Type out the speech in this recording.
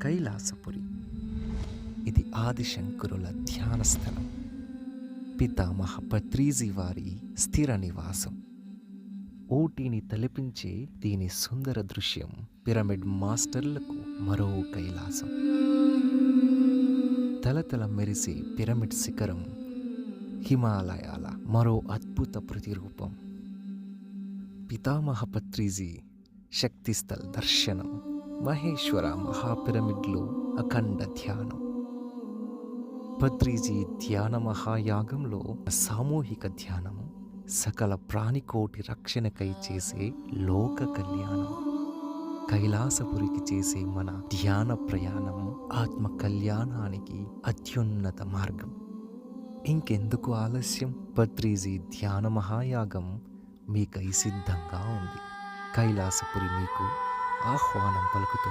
కైలాసపురి. ఇది ఆదిశంకరుల ధ్యాన స్థలం, పితామహ పత్రిజీ వారి స్థిర నివాసం. ఊటీని తలపించే దీని సుందర దృశ్యం పిరమిడ్ మాస్టర్లకు మరో కైలాసం. తలతల మెరిసే పిరమిడ్ శిఖరం హిమాలయాల మరో అద్భుత ప్రతిరూపం. పితామహ పత్రిజీ శక్తిస్థల్ దర్శనం, మహేశ్వర మహాపిరమిడ్లో అఖండ ధ్యానం. పత్రిజీ ధ్యాన మహాయాగంలో సామూహిక ధ్యానం సకల ప్రాణికోటి రక్షణకై చేసే లోక కళ్యాణం. కైలాసపురికి చేసే మన ధ్యాన ప్రయాణం ఆత్మ కళ్యాణానికి అత్యున్నత మార్గం. ఇంకెందుకు ఆలస్యం? పత్రిజీ ధ్యాన మహాయాగం మీకై సిద్ధంగా ఉంది. కైలాసపురి మీకు ఆహ్వానం పలుకుతుంది.